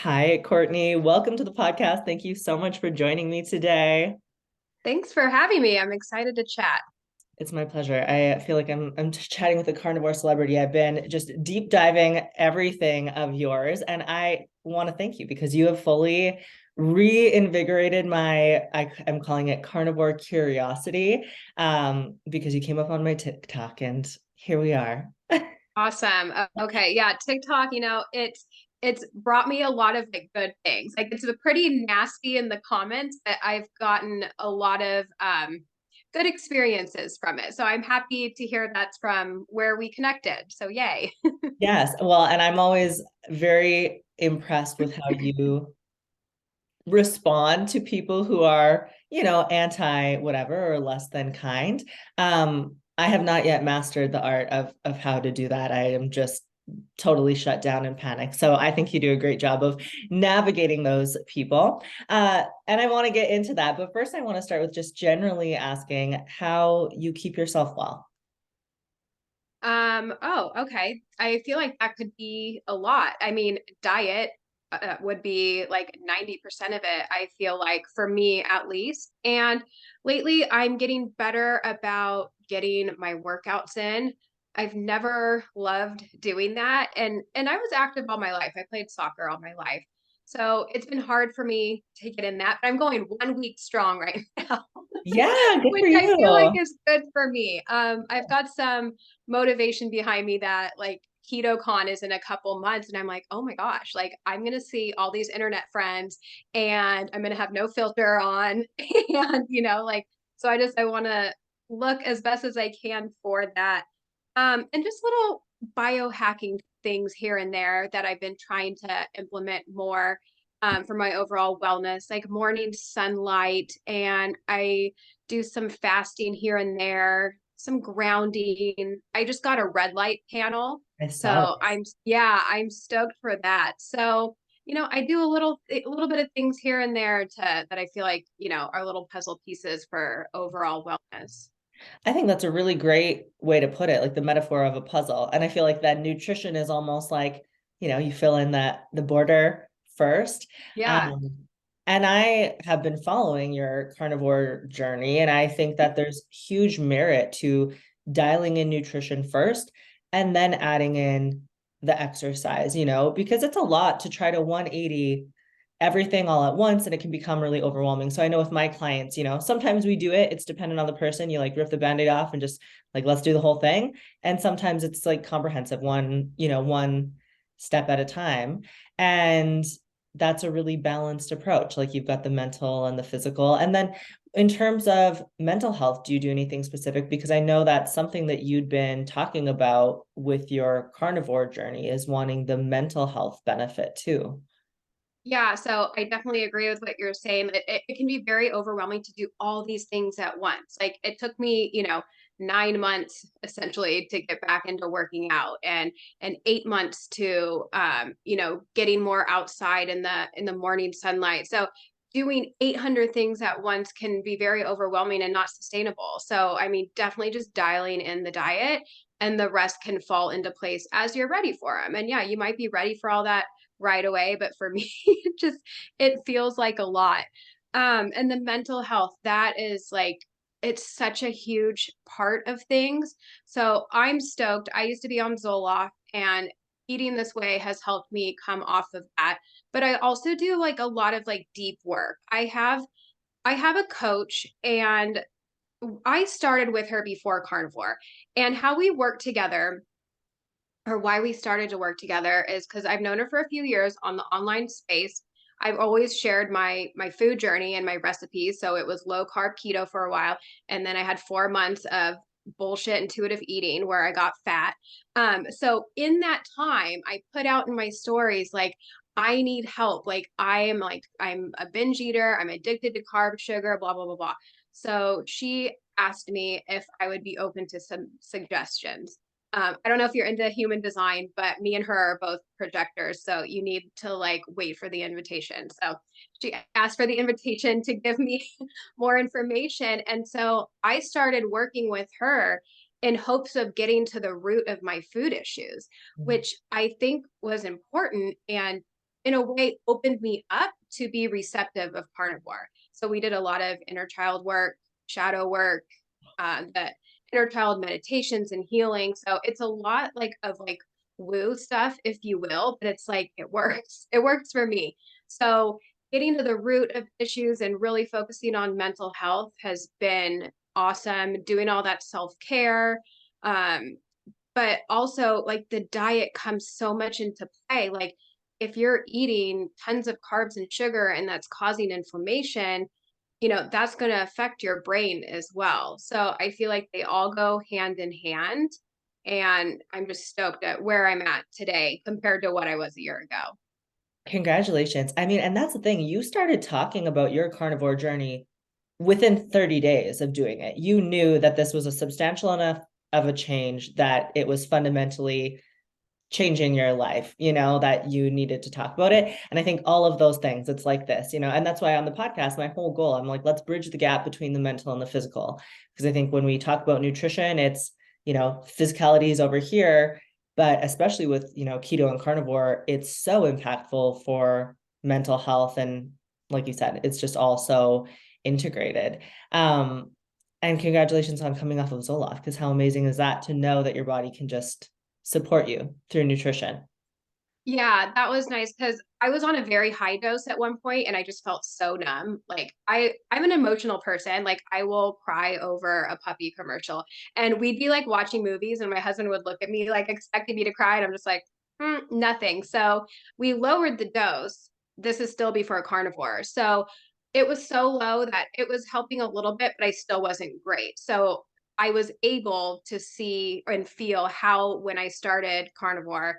Hi, Courtney. Welcome to the podcast. Thank you so much for joining me today. Thanks for having me. I'm excited to chat. It's my pleasure. I feel like I'm just chatting with a carnivore celebrity. I've been just deep diving everything of yours, and I want to thank you because you have fully reinvigorated I'm calling it carnivore curiosity, because you came up on my TikTok, and here we are. Awesome. Okay, yeah, TikTok, it's brought me a lot of like good things. Like it's a pretty nasty in the comments, but I've gotten a lot of good experiences from it. So I'm happy to hear that's from where we connected. So yay. Yes, well, and I'm always very impressed with how you respond to people who are, anti whatever or less than kind. I have not yet mastered the art of how to do that. I am just totally shut down and panic. So I think you do a great job of navigating those people. And I want to get into that. But first, I want to start with just generally asking how you keep yourself well. Oh, okay. I feel like that could be a lot. I mean, diet would be like 90% of it, I feel like, for me at least. And lately I'm getting better about getting my workouts in. I've never loved doing that. And I was active all my life. I played soccer all my life. So it's been hard for me to get in that, but I'm going 1 week strong right now. Yeah, good for Which I feel like you. is good for me. I've got some motivation behind me that like KetoCon is in a couple months, and I'm like, oh my gosh, like I'm gonna see all these internet friends, and I'm gonna have no filter on, and like so I want to look as best as I can for that, and just little biohacking things here and there that I've been trying to implement more. For my overall wellness, like morning sunlight, and I do some fasting here and there, some grounding. I just got a red light panel. I saw So that. I'm stoked for that. So, I do a little bit of things here and there that I feel like, are little puzzle pieces for overall wellness. I think that's a really great way to put it, like the metaphor of a puzzle. And I feel like that nutrition is almost like, you fill in the border first. Yeah. Um, and I have been following your carnivore journey, and I think that there's huge merit to dialing in nutrition first and then adding in the exercise, because it's a lot to try to 180 everything all at once, and it can become really overwhelming. So I know with my clients, sometimes we do it, it's dependent on the person. You like rip the band-aid off and just like let's do the whole thing. And sometimes it's like comprehensive, one step at a time. And that's a really balanced approach. Like you've got the mental and the physical. And then in terms of mental health, do you do anything specific? Because I know that's something that you'd been talking about with your carnivore journey, is wanting the mental health benefit too. Yeah, so I definitely agree with what you're saying. It can be very overwhelming to do all these things at once. Like it took me, 9 months essentially to get back into working out, and 8 months to getting more outside in the morning sunlight. So doing 800 things at once can be very overwhelming and not sustainable. So I mean, definitely just dialing in the diet, and the rest can fall into place as you're ready for them. And yeah, you might be ready for all that right away, but for me it feels like a lot. And the mental health, that is like, it's such a huge part of things. So I'm stoked. I used to be on Zoloft, and eating this way has helped me come off of that. But I also do like a lot of like deep work. I have a coach, and I started with her before Carnivore, and how we work together, or why we started to work together, is because I've known her for a few years on the online space. I've always shared my food journey and my recipes. So it was low carb keto for a while, and then I had 4 months of bullshit intuitive eating where I got fat. So in that time, I put out in my stories like, I need help. I'm a binge eater. I'm addicted to carb, sugar, blah blah blah blah. So she asked me if I would be open to some suggestions. I don't know if you're into human design, but me and her are both projectors. So you need to like wait for the invitation. So she asked for the invitation to give me more information. And so I started working with her in hopes of getting to the root of my food issues, which I think was important. And in a way opened me up to be receptive of carnivore. So we did a lot of inner child work, shadow work, the inner child meditations and healing. So it's a lot like of like woo stuff, if you will, but it's like it works. It works for me. So getting to the root of issues and really focusing on mental health has been awesome. Doing all that self-care. Um, but also like the diet comes so much into play. Like if you're eating tons of carbs and sugar and that's causing inflammation, that's going to affect your brain as well. So I feel like they all go hand in hand. And I'm just stoked at where I'm at today compared to what I was a year ago. Congratulations. I mean, and that's the thing. You started talking about your carnivore journey within 30 days of doing it. You knew that this was a substantial enough of a change that it was fundamentally changing your life, that you needed to talk about it. And I think all of those things, it's like this, and that's why on the podcast, my whole goal, I'm like, let's bridge the gap between the mental and the physical. Because I think when we talk about nutrition, it's, physicality is over here, but especially with, keto and carnivore, it's so impactful for mental health. And like you said, it's just all so integrated. And congratulations on coming off of Zoloft, because how amazing is that to know that your body can just support you through nutrition? Yeah, that was nice because I was on a very high dose at one point and I just felt so numb. Like I'm an emotional person. Like I will cry over a puppy commercial. And we'd be like watching movies and my husband would look at me like expecting me to cry and I'm just like, nothing. So we lowered the dose. This is still before carnivore. So it was so low that it was helping a little bit, but I still wasn't great. So I was able to see and feel how when I started carnivore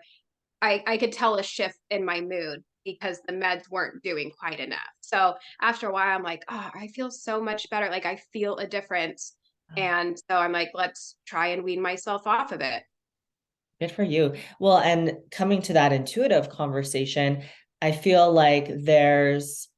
I could tell a shift in my mood because the meds weren't doing quite enough. So after a while, I'm like, oh, I feel so much better. Like I feel a difference. And so I'm like, let's try and wean myself off of it. Good for you. Well, and coming to that intuitive conversation, I feel like there's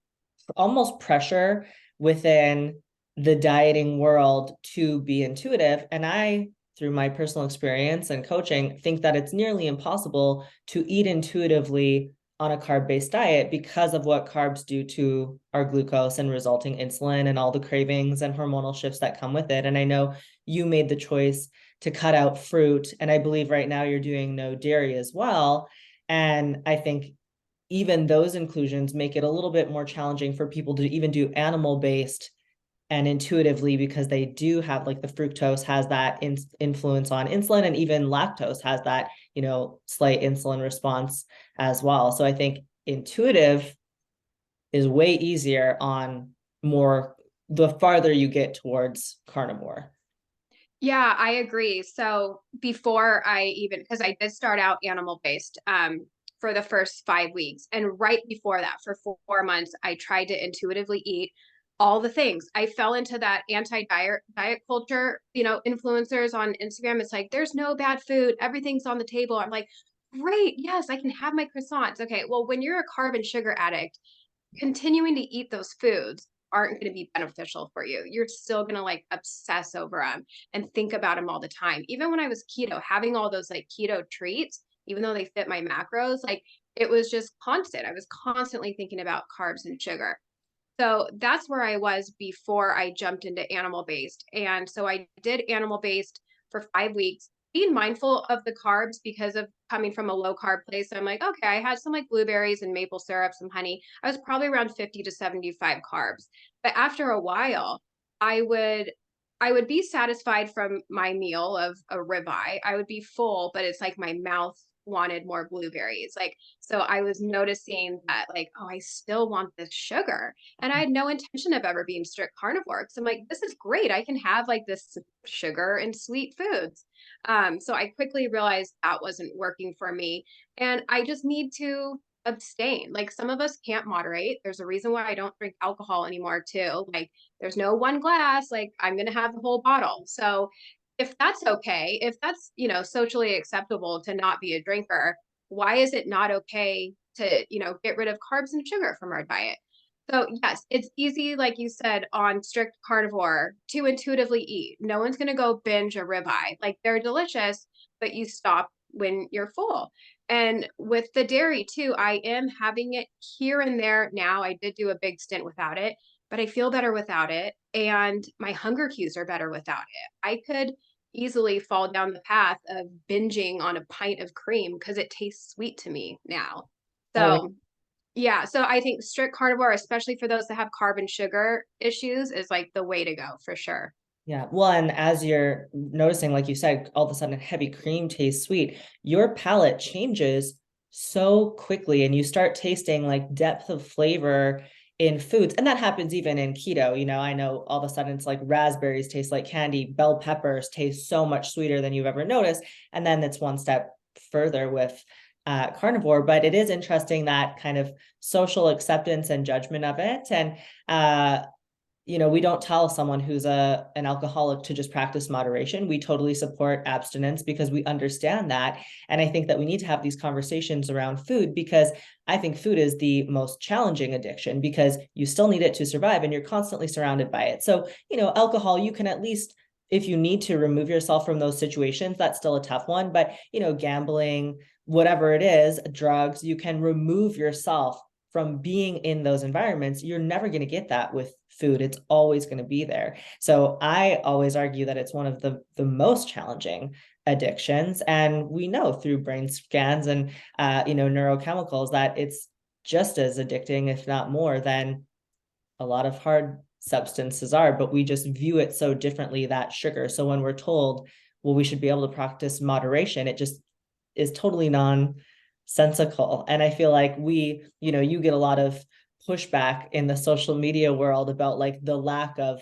almost pressure within the dieting world to be intuitive. And I, through my personal experience and coaching, think that it's nearly impossible to eat intuitively on a carb-based diet because of what carbs do to our glucose and resulting insulin and all the cravings and hormonal shifts that come with it. And I know you made the choice to cut out fruit, and I believe right now you're doing no dairy as well. And I think even those inclusions make it a little bit more challenging for people to even do animal based and intuitively, because they do have like the fructose has that influence on insulin, and even lactose has that, slight insulin response as well. So I think intuitive is way easier on more the farther you get towards carnivore. Yeah, I agree. So before I even, because I did start out animal based for the first 5 weeks. And right before that, for 4 months, I tried to intuitively eat all the things. I fell into that anti-diet culture, influencers on Instagram. It's like, there's no bad food. Everything's on the table. I'm like, great. Yes, I can have my croissants. Okay. Well, when you're a carb and sugar addict, continuing to eat those foods aren't going to be beneficial for you. You're still going to like obsess over them and think about them all the time. Even when I was keto, having all those like keto treats, even though they fit my macros, like it was just constant. I was constantly thinking about carbs and sugar. So that's where I was before I jumped into animal based. And so I did animal based for 5 weeks, being mindful of the carbs because of coming from a low carb place. So I'm like, okay, I had some like blueberries and maple syrup, some honey. I was probably around 50 to 75 carbs. But after a while, I would I would be satisfied from my meal of a ribeye. I would be full, but it's like my mouth wanted more blueberries. Like, so I was noticing that, like, oh, I still want this sugar. And I had no intention of ever being strict carnivore. So I'm like, this is great. I can have like this sugar and sweet foods. So I quickly realized that wasn't working for me. And I just need to abstain. Like some of us can't moderate. There's a reason why I don't drink alcohol anymore, too. Like there's no one glass, like I'm going to have the whole bottle. So if that's okay, if that's, socially acceptable to not be a drinker, why is it not okay to, get rid of carbs and sugar from our diet? So yes, it's easy, like you said, on strict carnivore to intuitively eat. No one's going to go binge a ribeye. Like they're delicious, but you stop when you're full. And with the dairy too, I am having it here and there now. I did do a big stint without it, but I feel better without it. And my hunger cues are better without it. I could easily fall down the path of binging on a pint of cream because it tastes sweet to me now. Oh, yeah. So, yeah. So I think strict carnivore, especially for those that have carb and sugar issues, is like the way to go for sure. Yeah. Well, and as you're noticing, like you said, all of a sudden heavy cream tastes sweet, your palate changes so quickly and you start tasting like depth of flavor in foods. And that happens even in keto. I know all of a sudden it's like raspberries taste like candy, bell peppers taste so much sweeter than you've ever noticed. And then it's one step further with carnivore. But it is interesting that kind of social acceptance and judgment of it. And we don't tell someone who's an alcoholic to just practice moderation. We totally support abstinence because we understand that. And I think that we need to have these conversations around food because I think food is the most challenging addiction because you still need it to survive and you're constantly surrounded by it. So, alcohol, you can at least, if you need to remove yourself from those situations, that's still a tough one. But, gambling, whatever it is, drugs, you can remove yourself from being in those environments. You're never going to get that with food. It's always going to be there. So I always argue that it's one of the most challenging addictions. And we know through brain scans and neurochemicals that it's just as addicting, if not more, than a lot of hard substances are, but we just view it so differently, that sugar. So when we're told, well, we should be able to practice moderation, it just is totally nonsensical. And I feel like you get a lot of pushback in the social media world about like the lack of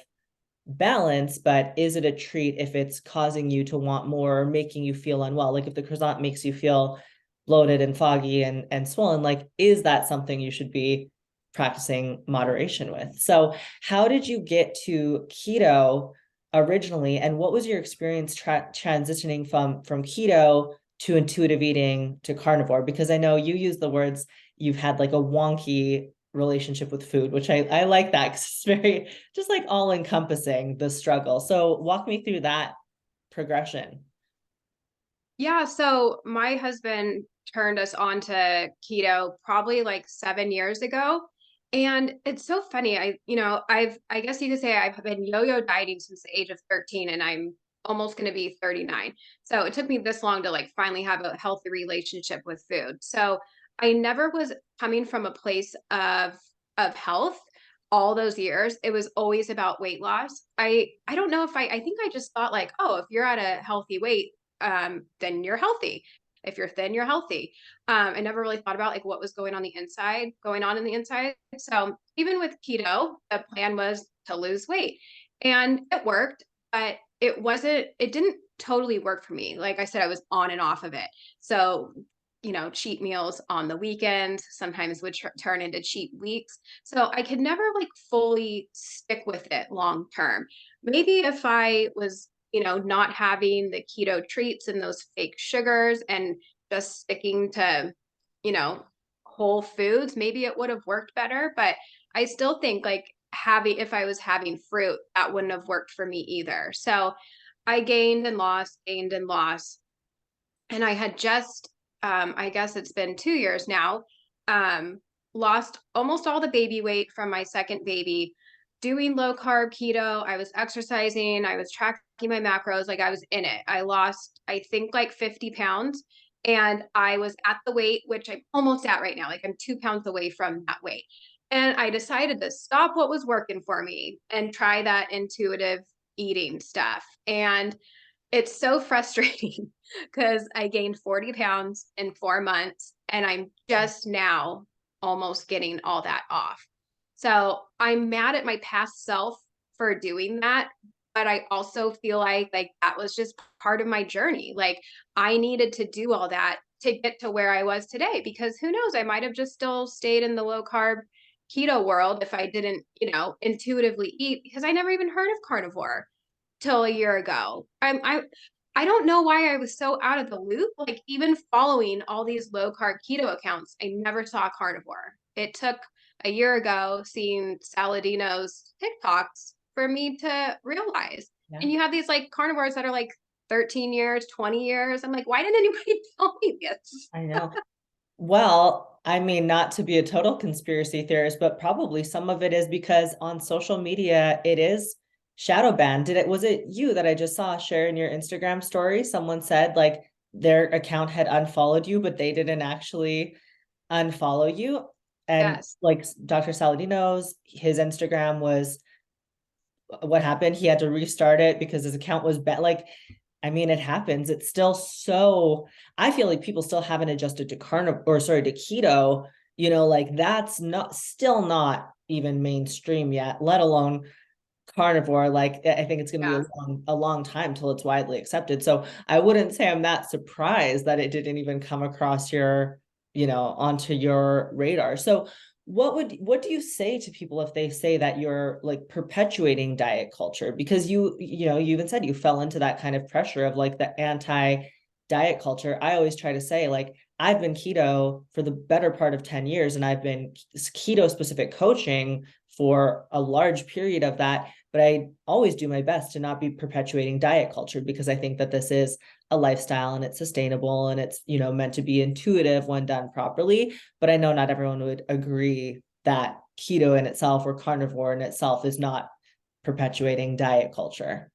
balance, but is it a treat if it's causing you to want more or making you feel unwell? Like if the croissant makes you feel bloated and foggy and swollen, like is that something you should be practicing moderation with? So how did you get to keto originally, and what was your experience transitioning from keto to intuitive eating to carnivore? Because I know you use the words you've had like a wonky relationship with food, which I like that because it's very just like all encompassing the struggle. So walk me through that progression. Yeah, so my husband turned us on to keto probably like 7 years ago. And it's so funny. I guess you could say I've been yo-yo dieting since the age of 13 and I'm almost going to be 39. So it took me this long to like finally have a healthy relationship with food. So I never was coming from a place of health all those years. It was always about weight loss. I don't know if I think I just thought like, oh, if you're at a healthy weight, then you're healthy. If you're thin, you're healthy. I never really thought about like what was going on in the inside. So even with keto, the plan was to lose weight and it worked, but it didn't totally work for me. Like I said, I was on and off of it. So, cheat meals on the weekends sometimes would turn into cheat weeks. So I could never like fully stick with it long term. Maybe if I was not having the keto treats and those fake sugars and just sticking to, you know, whole foods, maybe it would have worked better. But I still think like if I was having fruit, that wouldn't have worked for me either. So I gained and lost, gained and lost. And I had just, I guess it's been 2 years now, um, lost almost all the baby weight from my second baby, doing low carb keto. I was exercising, I was tracking my macros, like I was in it. I lost, I think, like 50 pounds. And I was at the weight, which I'm almost at right now. Like I'm 2 pounds away from that weight. And I decided to stop what was working for me and try that intuitive eating stuff. And it's so frustrating because I gained 40 pounds in 4 months and I'm just now almost getting all that off. So I'm mad at my past self for doing that, but I also feel like that was just part of my journey. Like I needed to do all that to get to where I was today because who knows, I might have just still stayed in the low carb keto world if I didn't, intuitively eat because I never even heard of carnivore till a year ago. I don't know why I was so out of the loop. Like even following all these low carb keto accounts, I never saw carnivore. It took a year ago seeing Saladino's TikToks for me to realize. Yeah. And you have these like carnivores that are like 13 years, 20 years. I'm like, why didn't anybody tell me this? I know. Well, I mean, not to be a total conspiracy theorist, but probably some of it is because on social media, it is shadow banned. Was it you that I just saw share in your Instagram story? Someone said like their account had unfollowed you, but they didn't actually unfollow you. And Yes. like Dr. Saladino's, his Instagram was what happened. He had to restart it because his account was bad. Like, I mean, it happens. It's still so, I feel like people still haven't adjusted to to keto, like that's still not even mainstream yet, let alone carnivore. Like I think it's going to be Yeah. a long time till it's widely accepted. So I wouldn't say I'm that surprised that it didn't even come across onto your radar. So what do you say to people if they say that you're like perpetuating diet culture? Because you even said you fell into that kind of pressure of like the anti diet culture. I always try to say like I've been keto for the better part of 10 years and I've been keto specific coaching for a large period of that, but I always do my best to not be perpetuating diet culture because I think that this is a lifestyle and it's sustainable and it's, meant to be intuitive when done properly. But I know not everyone would agree that keto in itself or carnivore in itself is not perpetuating diet culture.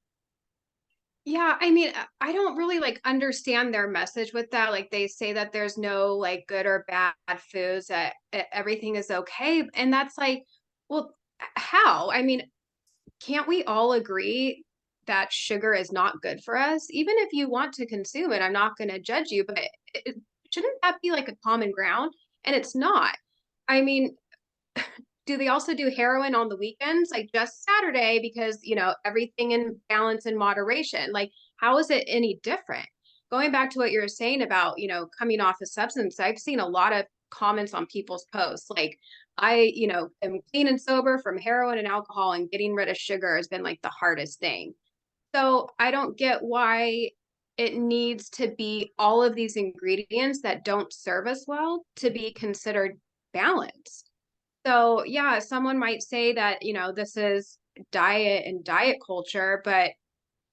Yeah, I mean, I don't really like understand their message with that. Like they say that there's no like good or bad foods, that everything is okay. And that's like, well, how? I mean, can't we all agree that sugar is not good for us? Even if you want to consume it, I'm not going to judge you, but shouldn't that be like a common ground? And it's not. I mean, do they also do heroin on the weekends, like just Saturday, because everything in balance and moderation? Like, how is it any different? Going back to what you were saying about coming off a substance, I've seen a lot of comments on people's posts like, I am clean and sober from heroin and alcohol, and getting rid of sugar has been like the hardest thing. So I don't get why it needs to be all of these ingredients that don't serve us well to be considered balanced. So, yeah, someone might say that, this is diet and diet culture, but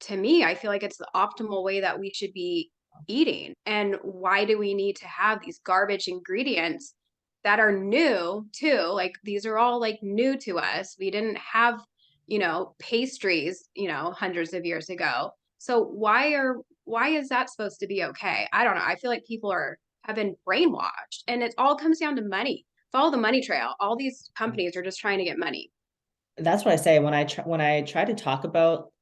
to me, I feel like it's the optimal way that we should be eating. And why do we need to have these garbage ingredients that are new too? Like these are all like new to us. We didn't have, pastries, hundreds of years ago. So why is that supposed to be okay? I don't know. I feel like people have been brainwashed, and it all comes down to money. Follow the money trail. All these companies are just trying to get money. That's what I say when I try to talk about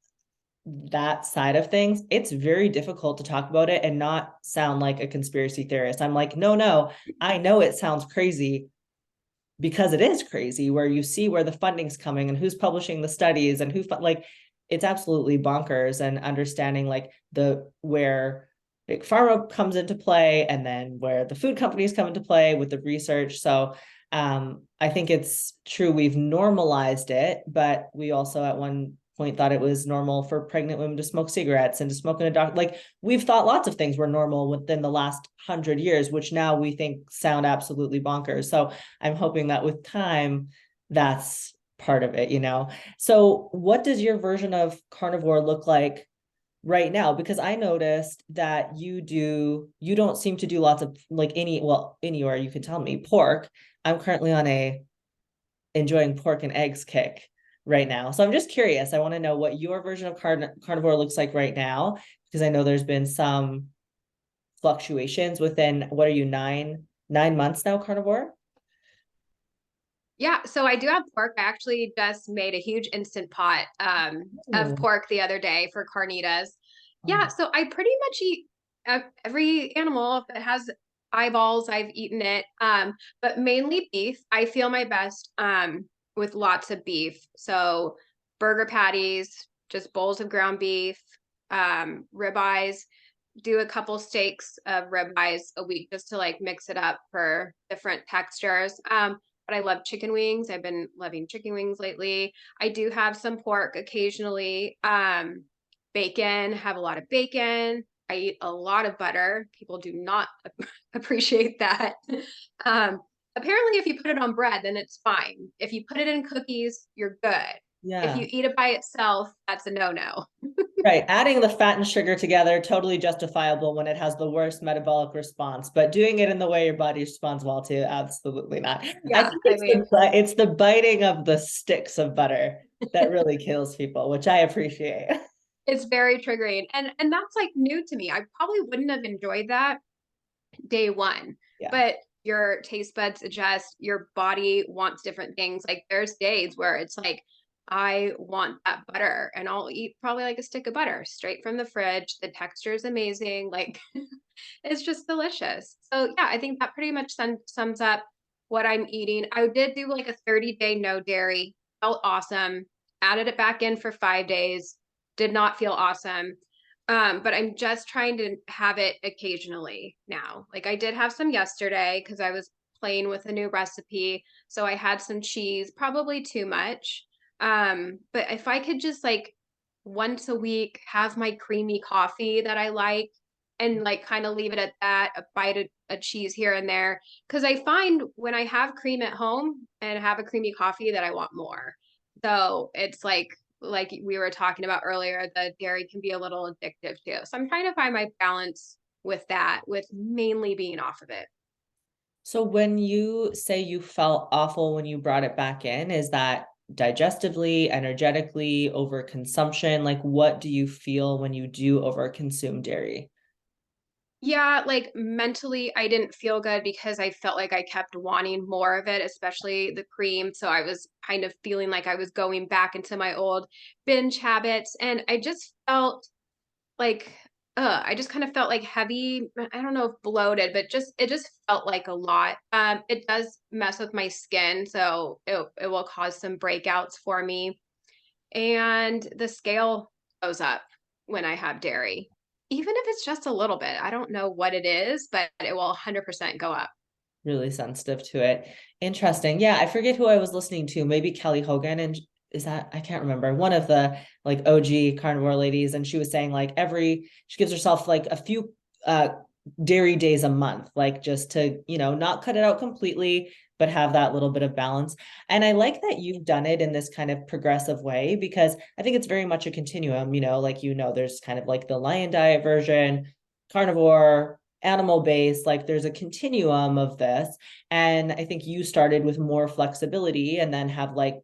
that side of things, it's very difficult to talk about it and not sound like a conspiracy theorist. I'm like, no, I know it sounds crazy because it is crazy where you see where the funding's coming and who's publishing the studies and like it's absolutely bonkers, and understanding like where big pharma comes into play and then where the food companies come into play with the research. So I think it's true we've normalized it, but we also at one point thought it was normal for pregnant women to smoke cigarettes and to smoke in a dark. Like we've thought lots of things were normal within the last 100 years, which now we think sound absolutely bonkers. So I'm hoping that with time, that's part of it. So what does your version of carnivore look like right now? Because I noticed that you don't seem to do lots of like anywhere you can tell me pork. I'm currently on a enjoying pork and eggs kick right now. So I'm just curious. I want to know what your version of carnivore looks like right now, because I know there's been some fluctuations within, what are you, 9 months now carnivore? Yeah, so I do have pork. I actually just made a huge instant pot of Oh, pork the other day for carnitas. oh, Yeah, so I pretty much eat every animal. If it has eyeballs, I've eaten it. But mainly beef. I feel my best with lots of beef. So burger patties, just bowls of ground beef, ribeyes. Do a couple steaks of ribeyes a week just to like mix it up for different textures. But I love chicken wings. I've been loving chicken wings lately. I do have some pork occasionally. Bacon, have a lot of bacon. I eat a lot of butter. People do not appreciate that. Um, Apparently, if you put it on bread, then it's fine. If you put it in cookies, you're good. If Yeah. you eat it by itself, that's a no-no. Right. Adding the fat and sugar together, totally justifiable when it has the worst metabolic response, but doing it in the way your body responds well to, absolutely not. I Yeah, think I mean, it's the biting of the sticks of butter that really kills people, which I appreciate. it's very triggering. And that's like new to me. I probably wouldn't have enjoyed that day one, Yeah. but your taste buds adjust, your body wants different things. Like there's days where it's like, I want that butter and I'll eat probably like a stick of butter straight from the fridge. The texture is amazing. Like it's just delicious. So yeah, I think that pretty much sums up what I'm eating. I did do like a 30-day no dairy, felt awesome. Added it back in for 5 days, did not feel awesome. But I'm just trying to have it occasionally now. Like I did have some yesterday because I was playing with a new recipe. So I had some cheese, probably too much. But if I could just like once a week have my creamy coffee that I like and like kind of leave it at that, a bite of a cheese here and there. Cause I find when I have cream at home and have a creamy coffee that I want more. So it's like we were talking about earlier, the dairy can be a little addictive too. So I'm trying to find my balance with that, with mainly being off of it. So when you say you felt awful when you brought it back in, is that digestively, energetically, overconsumption? Like what do you feel when you do overconsume dairy? Yeah, like mentally, I didn't feel good because I felt like I kept wanting more of it, especially the cream. So I was kind of feeling like I was going back into my old binge habits. And I just felt like, I just kind of felt like heavy. I don't know if bloated, but just, it just felt like a lot. It does mess with my skin. So it will cause some breakouts for me. And the scale goes up when I have dairy, even if it's just a little bit. I don't know what it is, but it will 100% go up. Really sensitive to it. Interesting. Yeah, I forget who I was listening to. Maybe Kelly Hogan, and is that, I can't remember, one of the like OG carnivore ladies, and she was saying like she gives herself like a few dairy days a month, like just to, not cut it out completely, but have that little bit of balance. And I like that you've done it in this kind of progressive way, because I think it's very much a continuum, like, there's kind of like the lion diet version, carnivore, animal based, like there's a continuum of this. And I think you started with more flexibility and then have like,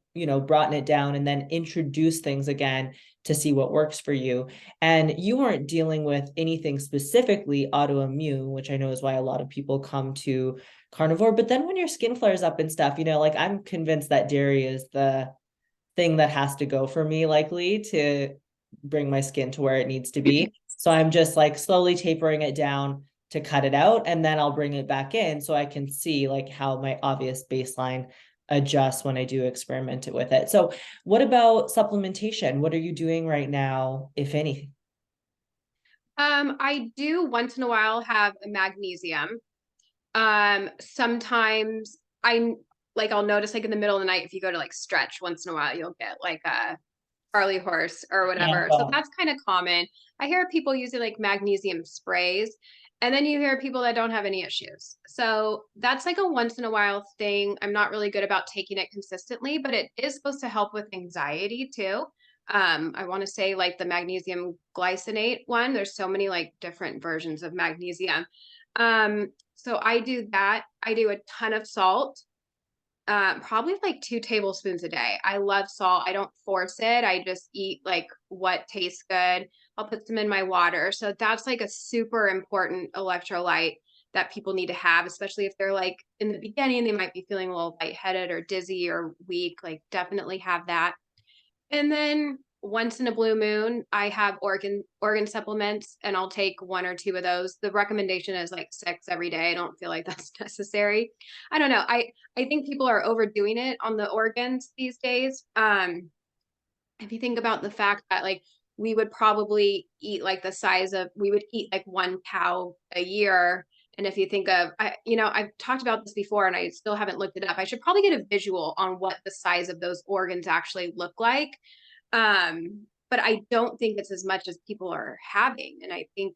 brought it down and then introduce things again to see what works for you. And you weren't dealing with anything specifically autoimmune, which I know is why a lot of people come to carnivore. But then when your skin flares up and stuff, like I'm convinced that dairy is the thing that has to go for me, likely to bring my skin to where it needs to be. So I'm just like slowly tapering it down to cut it out, and then I'll bring it back in so I can see like how my obvious baseline adjusts when I do experiment it with it. So what about supplementation? What are you doing right now, if anything? I do once in a while have a magnesium. Sometimes I'm like, I'll notice like in the middle of the night, if you go to like stretch once in a while, you'll get like a Charlie horse or whatever. So Yeah. that's kind of common. I hear people using like magnesium sprays, and then you hear people that don't have any issues. So that's like a once in a while thing. I'm not really good about taking it consistently, but it is supposed to help with anxiety too. I want to say like the magnesium glycinate one. There's so many like different versions of magnesium. So I do that. I do a ton of salt, probably like 2 tablespoons a day. I love salt. I don't force it. I just eat like what tastes good. I'll put some in my water. So that's like a super important electrolyte that people need to have, especially if they're like in the beginning, they might be feeling a little lightheaded or dizzy or weak. Like definitely have that. And then once in a blue moon, I have organ supplements, and I'll take 1 or 2 of those. The recommendation is like 6 every day. I don't feel like that's necessary. I don't know. I think people are overdoing it on the organs these days. If you think about the fact that like we would probably eat like the size of we would eat like 1 cow a year. And if you think of, I've talked about this before and I still haven't looked it up. I should probably get a visual on what the size of those organs actually look like. But I don't think it's as much as people are having. And I think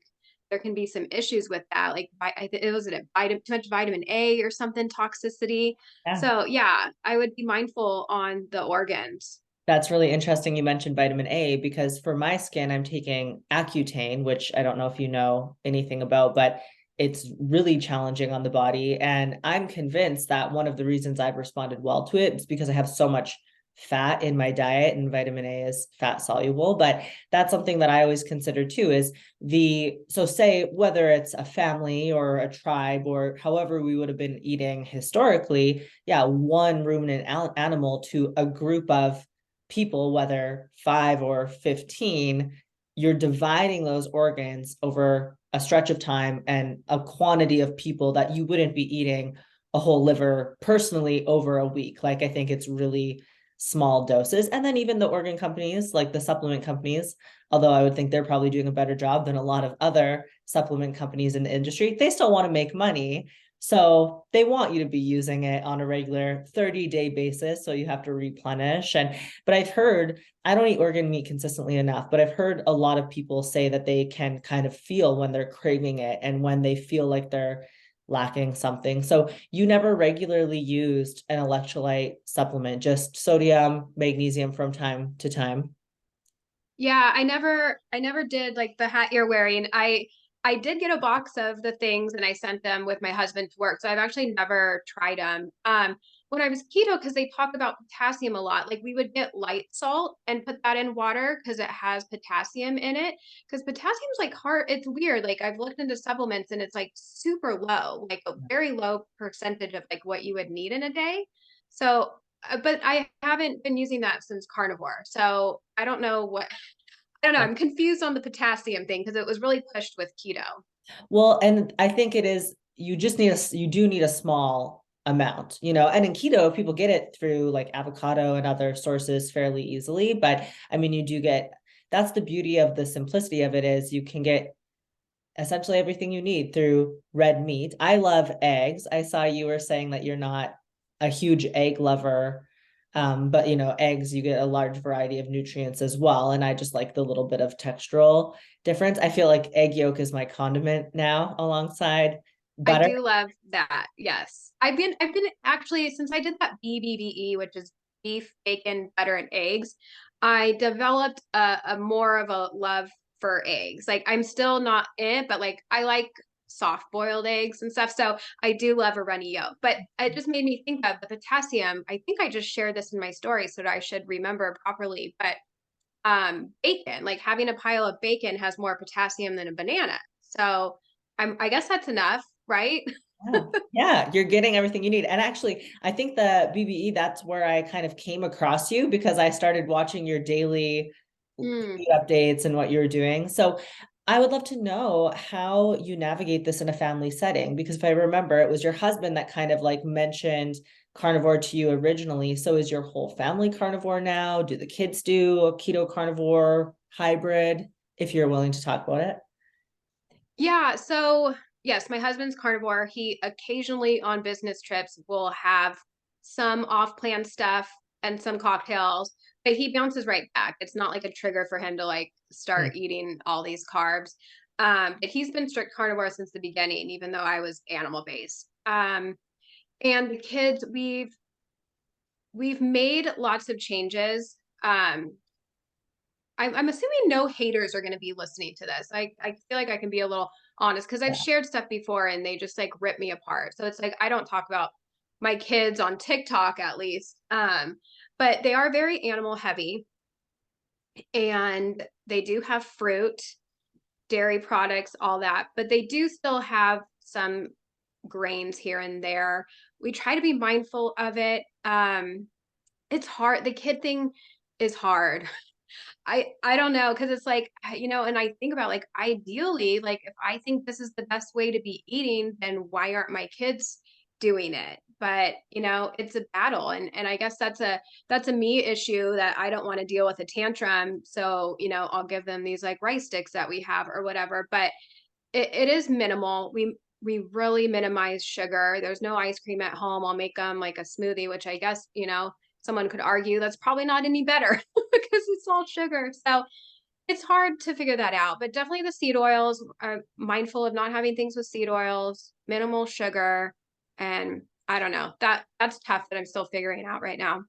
there can be some issues with that. Like it was too much vitamin A or something, toxicity. Yeah. So yeah, I would be mindful on the organs. That's really interesting. You mentioned vitamin A because for my skin, I'm taking Accutane, which I don't know if you know anything about, but it's really challenging on the body. And I'm convinced that one of the reasons I've responded well to it is because I have so much fat in my diet, and vitamin A is fat soluble. But that's something that I always consider too is so say whether it's a family or a tribe or however we would have been eating historically, yeah, one ruminant animal to a group of people, whether 5 or 15, you're dividing those organs over a stretch of time and a quantity of people that you wouldn't be eating a whole liver personally over a week. Like, I think it's really small doses. And then even the organ companies, like the supplement companies, although I would think they're probably doing a better job than a lot of other supplement companies in the industry, they still want to make money. So they want you to be using it on a regular 30-day basis. So you have to replenish. But I've heard, I don't eat organ meat consistently enough, but I've heard a lot of people say that they can kind of feel when they're craving it and when they feel like they're lacking something. So you never regularly used an electrolyte supplement, just sodium, magnesium from time to time. Yeah, I never did like the hat you're wearing. I did get a box of the things and I sent them with my husband to work. So I've actually never tried them. When I was keto, because they talk about potassium a lot, like we would get light salt and put that in water because it has potassium in it. Because potassium's like hard, it's weird. Like I've looked into supplements and it's like super low, like a very low percentage of like what you would need in a day. So but I haven't been using that since carnivore. So I don't know what I don't know. I'm confused on the potassium thing because it was really pushed with keto. Well, and I think it is, you do need a small amount, and in keto, people get it through like avocado and other sources fairly easily. But I mean, that's the beauty of the simplicity of it is you can get essentially everything you need through red meat. I love eggs. I saw you were saying that you're not a huge egg lover. But eggs, you get a large variety of nutrients as well. And I just like the little bit of textural difference. I feel like egg yolk is my condiment now alongside I butter. do love that. Yes. I've been actually since I did that BBBE, which is beef, bacon, butter, and eggs, I developed a more of a love for eggs. Like I'm still not it, but like I like soft boiled eggs and stuff. So I do love a runny yolk. But it just made me think of the potassium. I think I just shared this in my story, so that I should remember properly. But bacon, like having a pile of bacon has more potassium than a banana. So I guess that's enough, right? Yeah. Yeah, you're getting everything you need. And actually, I think the BBE, that's where I kind of came across you because I started watching your daily Mm. food updates and what you're doing. So I would love to know how you navigate this in a family setting, because if I remember, it was your husband that kind of like mentioned carnivore to you originally. So is your whole family carnivore now? Do the kids do a keto carnivore hybrid? If you're willing to talk about it. Yeah, so yes, my husband's carnivore. He occasionally on business trips will have some off-plan stuff and some cocktails, but he bounces right back. It's not like a trigger for him to like Mm. start eating all these carbs. But he's been strict carnivore since the beginning, even though I was animal based. And the kids, we've made lots of changes. I'm assuming no haters are going to be listening to this. I feel like I can be a little honest because I've Yeah. shared stuff before and they just like rip me apart. So it's like I don't talk about my kids on TikTok at least. But they are very animal heavy and they do have fruit, dairy products, all that, but they do still have some grains here and there. We try to be mindful of it. It's hard. The kid thing is hard. I don't know because it's like and I think about like ideally like if I think this is the best way to be eating, then why aren't my kids doing it? But it's a battle, and I guess that's a me issue that I don't want to deal with a tantrum. So I'll give them these like rice sticks that we have or whatever. But it is minimal. We really minimize sugar. There's no ice cream at home. I'll make them like a smoothie, which I guess someone could argue that's probably not any better because it's all sugar. So it's hard to figure that out, but definitely the seed oils are mindful of not having things with seed oils, minimal sugar. And I don't know, that's tough that I'm still figuring out right now.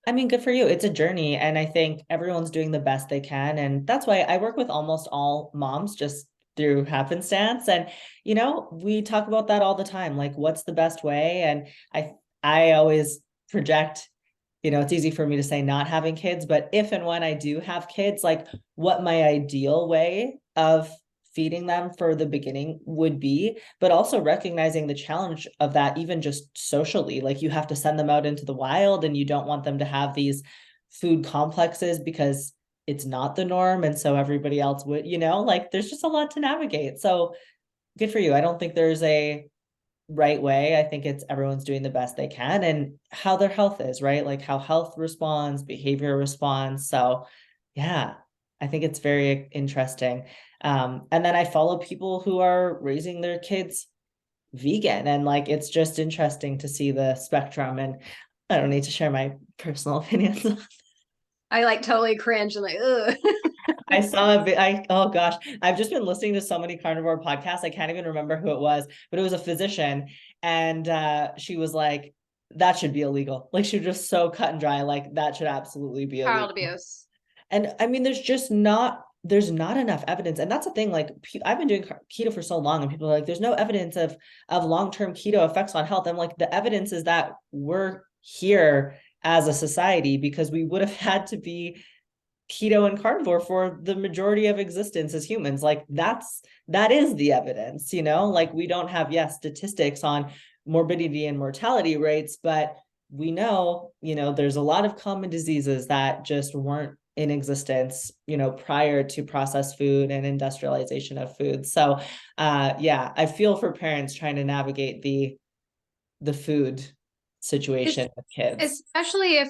I mean, good for you. It's a journey. And I think everyone's doing the best they can. And that's why I work with almost all moms just through happenstance. And, we talk about that all the time. Like, what's the best way? And I always project, it's easy for me to say not having kids, but if and when I do have kids, like what my ideal way of feeding them for the beginning would be, but also recognizing the challenge of that, even just socially. Like you have to send them out into the wild and you don't want them to have these food complexes because it's not the norm. And so everybody else would, like there's just a lot to navigate. So good for you. I don't think there's a right way. I think it's everyone's doing the best they can and how their health is, right? Like how health responds, behavior responds. So, yeah, I think it's very interesting. And then I follow people who are raising their kids vegan, and like it's just interesting to see the spectrum. And I don't need to share my personal opinions. I like totally cringe and like, ugh. I saw oh gosh, I've just been listening to so many carnivore podcasts. I can't even remember who it was, but it was a physician. And she was like, that should be illegal. Like she was just so cut and dry. Like that should absolutely be Child illegal. abuse. And I mean, there's not enough evidence. And that's the thing, like I've been doing keto for so long and people are like, there's no evidence of long-term keto effects on health. I'm like, the evidence is that we're here as a society because we would have had to be keto and carnivore for the majority of existence as humans. Like that is the evidence, like we don't have, yes, statistics on morbidity and mortality rates, but we know, there's a lot of common diseases that just weren't in existence, prior to processed food and industrialization of food. So yeah, I feel for parents trying to navigate the food situation with kids. Especially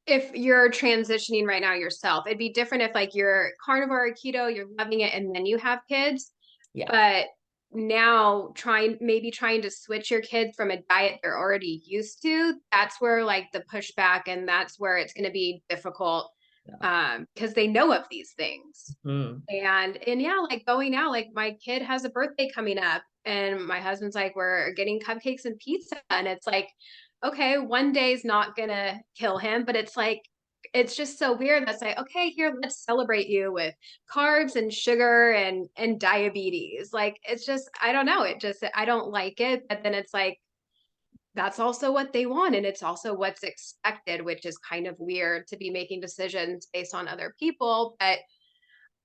if you're transitioning right now yourself. It'd be different if like you're carnivore or keto, you're loving it, and then you have kids. Yeah. But now trying to switch your kids from a diet they're already used to, that's where like the pushback, and that's where it's going to be difficult, Yeah. because they know of these things. Mm. And yeah, like going out, like my kid has a birthday coming up and my husband's like, we're getting cupcakes and pizza. And it's like, okay, one day's not gonna kill him, but it's like, it's just so weird. That's like, okay, here, let's celebrate you with carbs and sugar and diabetes. Like, it's just, I don't know. It just, I don't like it. But then it's like, that's also what they want. And it's also what's expected, which is kind of weird to be making decisions based on other people. But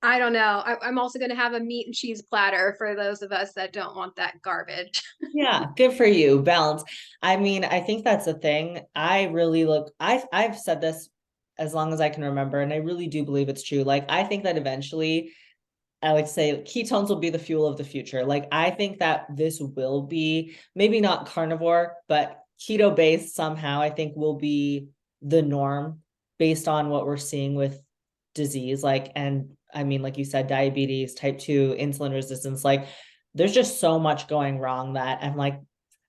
I don't know. I'm also going to have a meat and cheese platter for those of us that don't want that garbage. Yeah, good for you. Balance. I mean, I think that's the thing. I really I've said this as long as I can remember, and I really do believe it's true. Like, I think that eventually, I like to say ketones will be the fuel of the future. Like, I think that this will be maybe not carnivore, but keto based somehow, I think will be the norm based on what we're seeing with disease. Like, and I mean, like you said, diabetes, type 2, insulin resistance, like there's just so much going wrong that I'm like,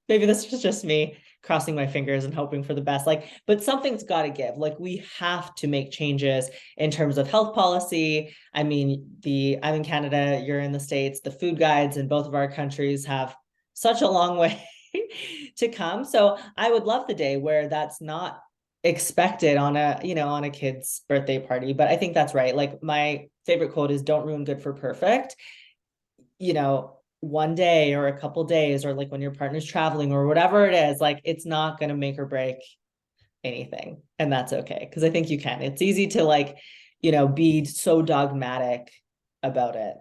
maybe this is just me crossing my fingers and hoping for the best. Like, but something's got to give. Like, we have to make changes in terms of health policy. I mean, I'm in Canada, you're in the States. The food guides in both of our countries have such a long way to come. So I would love the day where that's not expected on a kid's birthday party. But I think that's right. Like, my favorite quote is, don't ruin good for perfect. One day or a couple days, or like when your partner's traveling or whatever it is, like it's not going to make or break anything. And that's okay. Cause I think you can. It's easy to like, be so dogmatic about it.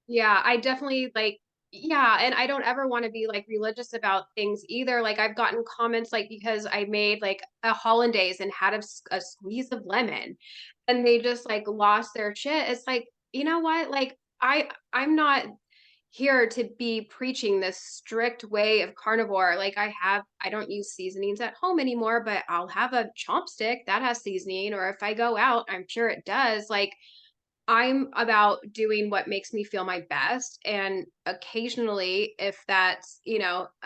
Yeah, I definitely like, yeah, and I don't ever want to be like religious about things either. Like I've gotten comments like because I made like a hollandaise and had a squeeze of lemon and they just like lost their shit. It's like, you know what? Like I'm not here to be preaching this strict way of carnivore. Like I don't use seasonings at home anymore, but I'll have a chopstick that has seasoning, or if I go out, I'm sure it does. Like I'm about doing what makes me feel my best. And occasionally, if that's,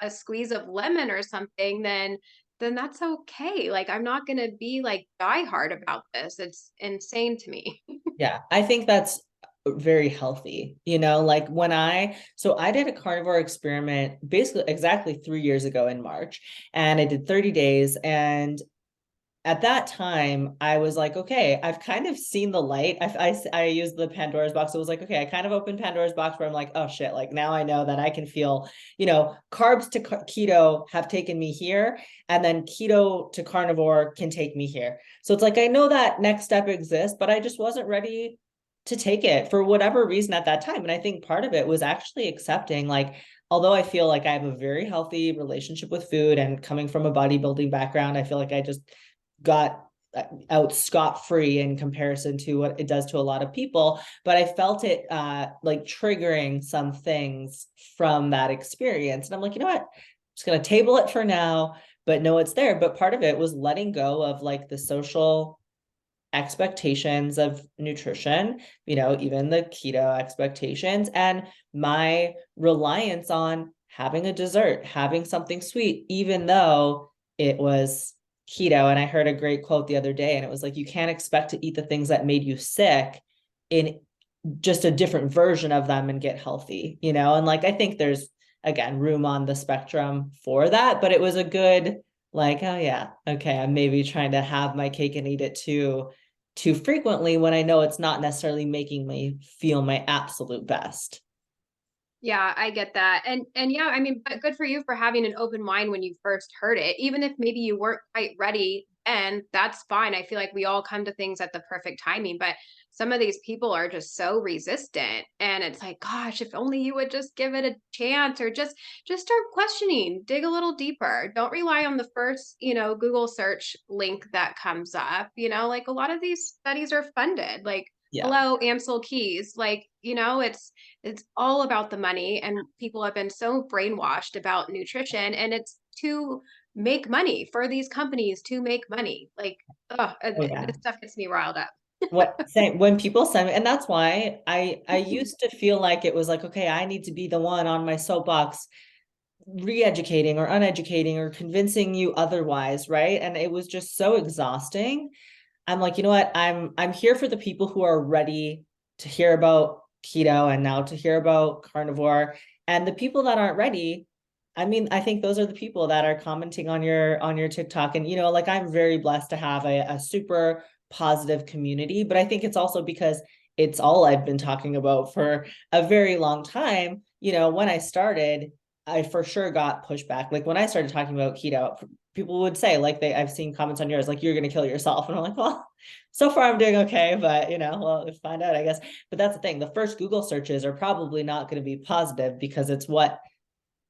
a squeeze of lemon or something, then that's okay. Like I'm not gonna be like die hard about this. It's insane to me. Yeah, I think that's very healthy. Like so I did a carnivore experiment basically exactly 3 years ago in March, and I did 30 days. And at that time, I was like, okay, I've kind of seen the light. I used the Pandora's box. It was like, okay, I kind of opened Pandora's box where I'm like, oh shit, like now I know that I can feel, carbs to keto have taken me here, and then keto to carnivore can take me here. So it's like, I know that next step exists, but I just wasn't ready to take it for whatever reason at that time. And I think part of it was actually accepting, like, although I feel like I have a very healthy relationship with food and coming from a bodybuilding background, I feel like I just got out scot-free in comparison to what it does to a lot of people, but I felt it like triggering some things from that experience. And I'm like, you know what, I'm just going to table it for now, but know it's there. But part of it was letting go of like the social expectations of nutrition, even the keto expectations, and my reliance on having a dessert, having something sweet, even though it was keto. And I heard a great quote the other day, and it was like, you can't expect to eat the things that made you sick in just a different version of them and get healthy, And like, I think there's, again, room on the spectrum for that, but it was a good, like, oh yeah, okay, I'm maybe trying to have my cake and eat it too frequently when I know it's not necessarily making me feel my absolute best. Yeah, I get that. And yeah, I mean, but good for you for having an open mind when you first heard it. Even if maybe you weren't quite ready, and that's fine. I feel like we all come to things at the perfect timing, but some of these people are just so resistant, and it's like, gosh, if only you would just give it a chance, or just start questioning, dig a little deeper. Don't rely on the first, Google search link that comes up. Like a lot of these studies are funded. Like, Yeah. hello, Ansel Keys. Like, it's all about the money, and people have been so brainwashed about nutrition, and it's to make money for these companies to make money. Like, oh, Oh yeah. this stuff gets me riled up. What same when people send me, and that's why I used to feel like it was like, okay, I need to be the one on my soapbox re-educating or uneducating or convincing you otherwise, right? And it was just so exhausting. I'm like, you know what? I'm here for the people who are ready to hear about keto and now to hear about carnivore. And the people that aren't ready, I mean, I think those are the people that are commenting on your TikTok. And like, I'm very blessed to have a super positive community, but I think it's also because it's all I've been talking about for a very long time. When I started, I for sure got pushback. Like when I started talking about keto, people would say, like, I've seen comments on yours, like, you're going to kill yourself. And I'm like, well, so far I'm doing okay, but well, we'll find out, I guess. But that's the thing. The first Google searches are probably not going to be positive because it's what,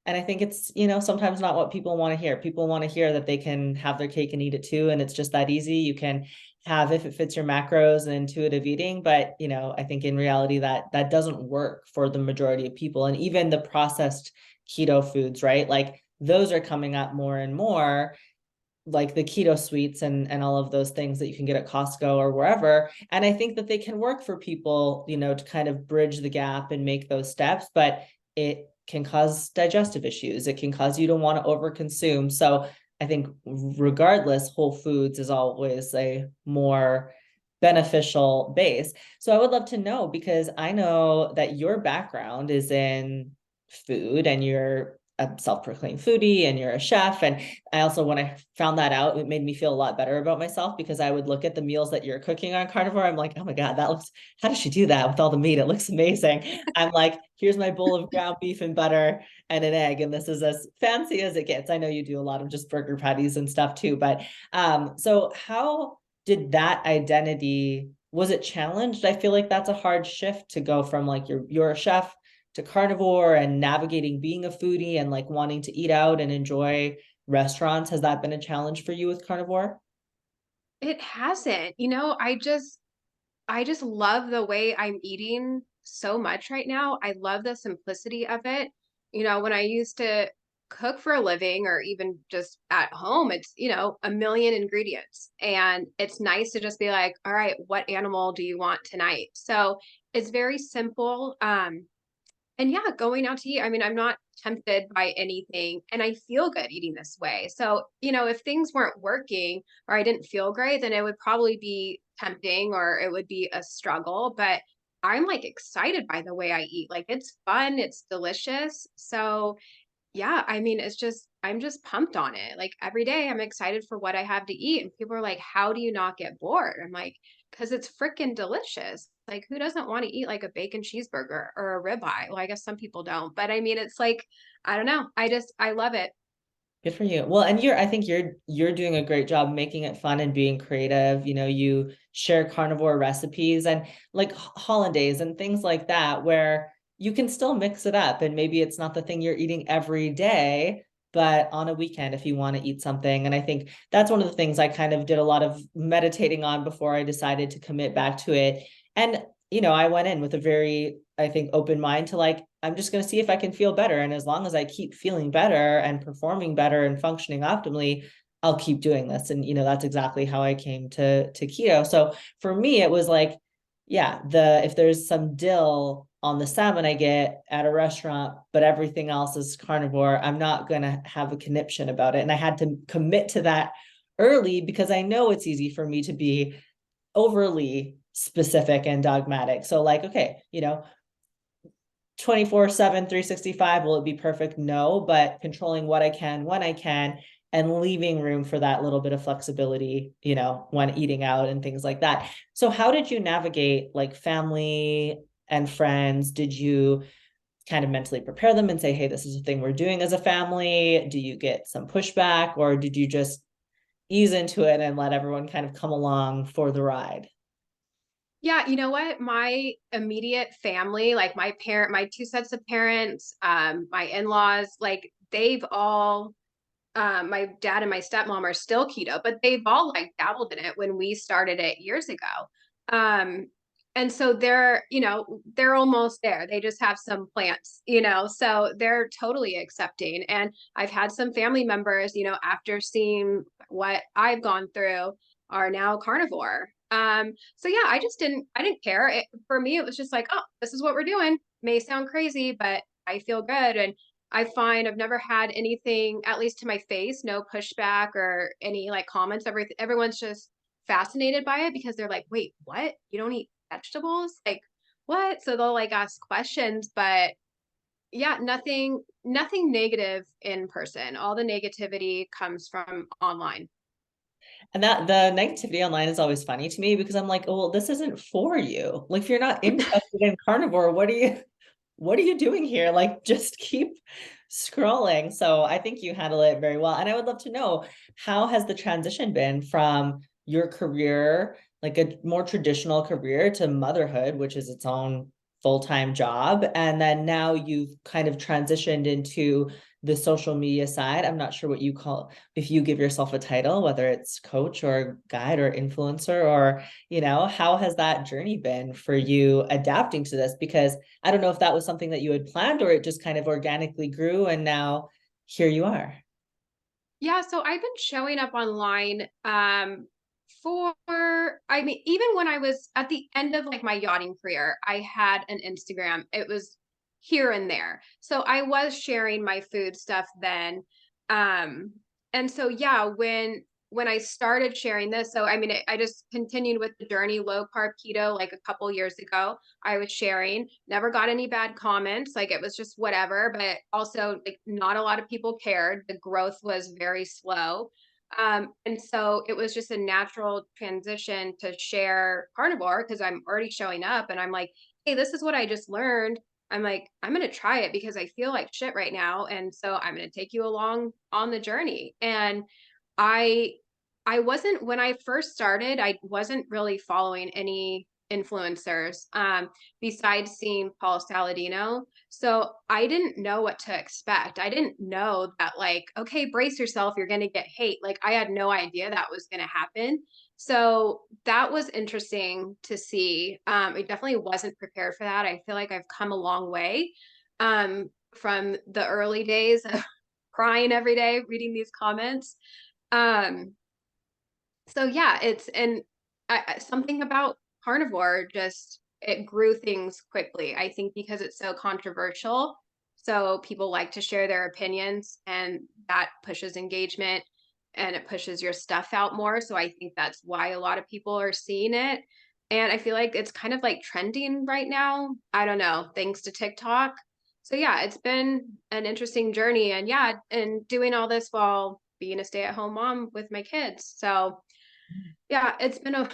and I think it's, sometimes not what people want to hear. People want to hear that they can have their cake and eat it too. And it's just that easy. You can have, if it fits your macros and intuitive eating, but I think in reality that doesn't work for the majority of people. And even the processed keto foods, right? Like those are coming up more and more, like the keto sweets and all of those things that you can get at Costco or wherever. And I think that they can work for people, to kind of bridge the gap and make those steps, but it can cause digestive issues. It can cause you to want to overconsume. So I think regardless, whole foods is always a more beneficial base. So I would love to know, because I know that your background is in food and you're a self-proclaimed foodie and you're a chef. And I also, when I found that out, it made me feel a lot better about myself, because I would look at the meals that you're cooking on Carnivore. I'm like, oh my God, how does she do that with all the meat? It looks amazing. I'm like, here's my bowl of ground beef and butter and an egg. And this is as fancy as it gets. I know you do a lot of just burger patties and stuff too. But so how did that identity, was it challenged? I feel like that's a hard shift to go from like you're a chef to carnivore and navigating being a foodie and like wanting to eat out and enjoy restaurants. Has that been a challenge for you with carnivore? It hasn't. I just love the way I'm eating so much right now. I love the simplicity of it. When I used to cook for a living or even just at home, it's, a million ingredients. And it's nice to just be like, all right, what animal do you want tonight? So it's very simple. And yeah, going out to eat, I mean, I'm not tempted by anything, and I feel good eating this way. So, if things weren't working or I didn't feel great, then it would probably be tempting or it would be a struggle. But I'm like excited by the way I eat. Like it's fun, it's delicious. So Yeah, I mean, I'm just pumped on it. Like every day I'm excited for what I have to eat. And people are like, how do you not get bored? I'm like, because it's freaking delicious. Like, who doesn't want to eat like a bacon cheeseburger or a ribeye? Well, I guess some people don't, but I mean, it's like, I don't know. I love it. Good for you. Well, and I think you're doing a great job making it fun and being creative. You share carnivore recipes and like hollandaise and things like that, where you can still mix it up. And maybe it's not the thing you're eating every day, but on a weekend if you want to eat something. And I think that's one of the things I kind of did a lot of meditating on before I decided to commit back to it. And I went in with a very, I think, open mind to like, I'm just going to see if I can feel better. And as long as I keep feeling better and performing better and functioning optimally, I'll keep doing this. And, that's exactly how I came to keto. So for me, it was like, yeah, if there's some dill on the salmon I get at a restaurant, but everything else is carnivore, I'm not going to have a conniption about it. And I had to commit to that early because I know it's easy for me to be overly specific and dogmatic. So like, okay, 24/7, 365, will it be perfect? No, but controlling what I can when I can and leaving room for that little bit of flexibility, when eating out and things like that. So how did you navigate like family and friends? Did you kind of mentally prepare them and say, hey, this is a thing we're doing as a family? Do you get some pushback, or did you just ease into it and let everyone kind of come along for the ride? Yeah, you know what? My immediate family, like my two sets of parents, my in-laws, like they've all my dad and my stepmom are still keto, but they've all like dabbled in it when we started it years ago. Um, and so they're almost there. They just have some plants, so they're totally accepting. And I've had some family members, after seeing what I've gone through, are now carnivore. So yeah, I didn't care. For me, it was just like, oh, this is what we're doing. May sound crazy, but I feel good. And I find I've never had anything, at least to my face, no pushback or any like comments. Everyone's just fascinated by it because they're like, wait, what? You don't eat vegetables? Like, what? So they'll like ask questions, but yeah, nothing negative in person. All the negativity comes from online. And that the negativity online is always funny to me because I'm like, oh, well, this isn't for you. Like, if you're not interested in carnivore, what are you doing here? Like, just keep scrolling. So I think you handle it very well. And I would love to know, how has the transition been from your career, like a more traditional career, to motherhood, which is its own full-time job. And then now you've kind of transitioned into the social media side. I'm not sure what you call, if you give yourself a title, whether it's coach or guide or influencer, or, how has that journey been for you adapting to this? Because I don't know if that was something that you had planned or it just kind of organically grew and now here you are. Yeah, so I've been showing up online for I mean even when I was at the end of like my yachting career, I had an Instagram. It was here and there. So I was sharing my food stuff then. Um and so yeah, when I started sharing this, so I mean I just continued with the journey low carb keto like a couple years ago. I was sharing, never got any bad comments. Like it was just whatever, but also like not a lot of people cared. The growth was very slow. And so it was just a natural transition to share carnivore because I'm already showing up and I'm like, hey, this is what I just learned. I'm like, I'm going to try it because I feel like shit right now. And so I'm going to take you along on the journey. And I I wasn't when I first started, I wasn't really following any influencers besides seeing Paul Saladino. So I didn't know what to expect. I didn't know that like, okay, brace yourself, you're going to get hate. Like I had no idea that was going to happen. So that was interesting to see. I definitely wasn't prepared for that. I feel like I've come a long way from the early days of crying every day reading these comments. Um, so yeah, it's and something about carnivore just it grew things quickly. I think because it's so controversial, so people like to share their opinions, and that pushes engagement and it pushes your stuff out more. So I think that's why a lot of people are seeing it. And I feel like it's kind of like trending right now. I don't know, thanks to TikTok. So yeah, it's been an interesting journey, and yeah, and doing all this while being a stay-at-home mom with my kids. So yeah, it's been a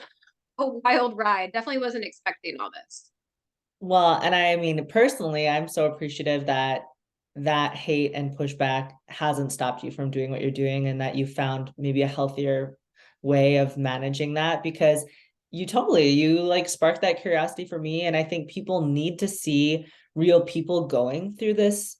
wild ride. Definitely wasn't expecting all this. Well, and I mean, personally, I'm so appreciative that that hate and pushback hasn't stopped you from doing what you're doing and that you found maybe a healthier way of managing that because you like sparked that curiosity for me. And I think people need to see real people going through this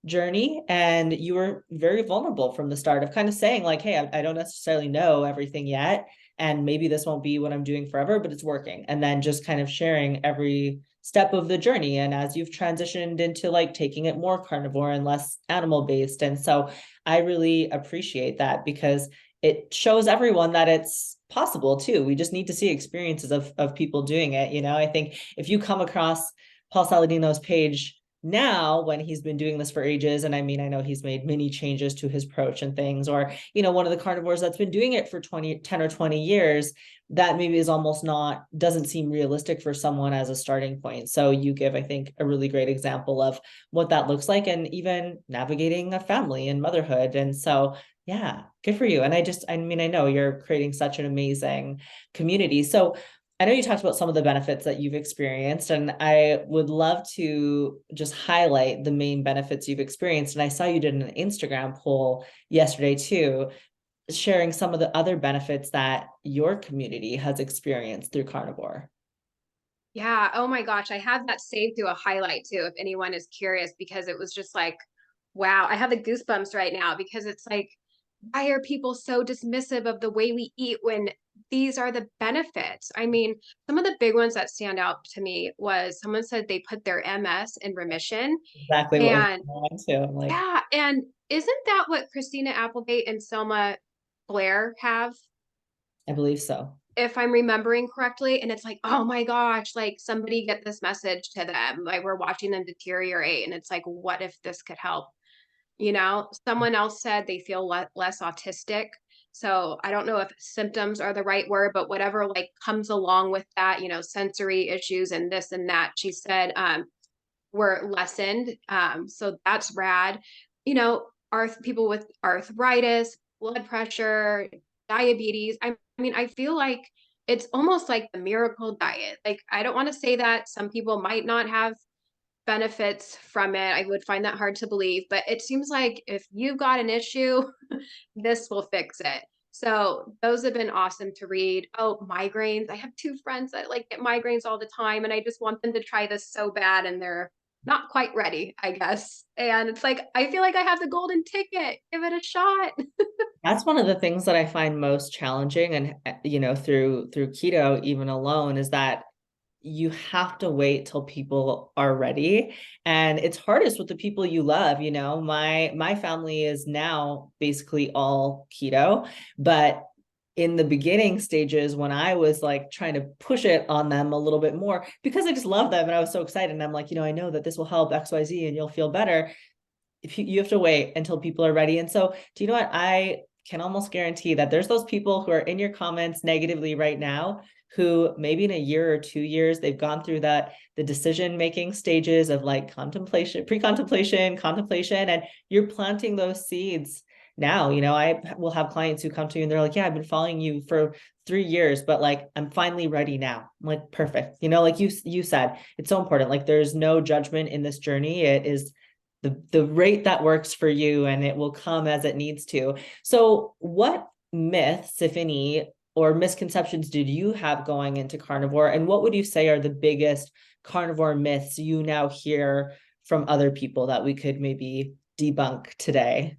journey. And you were very vulnerable from the start of kind of saying, like, hey, I don't necessarily know everything yet. And maybe this won't be what I'm doing forever, but it's working. And then just kind of sharing every step of the journey and as you've transitioned into like taking it more carnivore and less animal based. And so I really appreciate that because it shows everyone that it's possible too. We just need to see experiences of people doing it. I think if you come across Paul Saladino's page now when he's been doing this for ages, and I mean, I know he's made many changes to his approach and things, or one of the carnivores that's been doing it for 10 or 20 years, that maybe is almost not, doesn't seem realistic for someone as a starting point. So you give, I think, a really great example of what that looks like and even navigating a family and motherhood. And so yeah, good for you. And I mean, I know you're creating such an amazing community. So I know you talked about some of the benefits that you've experienced, and I would love to just highlight the main benefits you've experienced. And I saw you did an Instagram poll yesterday too, sharing some of the other benefits that your community has experienced through carnivore. Yeah. Oh my gosh. I have that saved to a highlight too, if anyone is curious, because it was just like, wow, I have the goosebumps right now because it's like, why are people so dismissive of the way we eat when these are the benefits? I mean, some of the big ones that stand out to me was someone said they put their MS in remission. Exactly what was And going on too. I'm like, yeah, and isn't that what Christina Applegate and Selma Blair have? I believe so. If I'm remembering correctly. And it's like, oh my gosh, like somebody get this message to them. Like we're watching them deteriorate. And it's like, what if this could help? Someone else said they feel less autistic. So I don't know if symptoms are the right word, but whatever like comes along with that, sensory issues and this and that, she said, were lessened. So that's rad. People with arthritis, blood pressure, diabetes. I mean, I feel like it's almost like the miracle diet. Like, I don't want to say that some people might not have benefits from it. I would find that hard to believe, but it seems like if you've got an issue, this will fix it. So those have been awesome to read. Oh, migraines. I have two friends that like get migraines all the time, and I just want them to try this so bad, and they're not quite ready, I guess. And it's like, I feel like I have the golden ticket. Give it a shot. That's one of the things that I find most challenging and through keto even alone is that you have to wait till people are ready, and it's hardest with the people you love. My family is now basically all keto, but in the beginning stages when I was like trying to push it on them a little bit more because I just love them and I was so excited, and I'm like, I know that this will help XYZ and you'll feel better. If you have to wait until people are ready. And so, do you know what? I can almost guarantee that there's those people who are in your comments negatively right now who maybe in a year or 2 years they've gone through the decision making stages of like contemplation, pre-contemplation, contemplation, and you're planting those seeds now. I will have clients who come to me and they're like, yeah, I've been following you for 3 years, but like I'm finally ready now. I'm like, perfect. Like you said, it's so important. Like there's no judgment in this journey. It is the rate that works for you, and it will come as it needs to. So what myths, if any, or misconceptions did you have going into carnivore, and what would you say are the biggest carnivore myths you now hear from other people that we could maybe debunk today?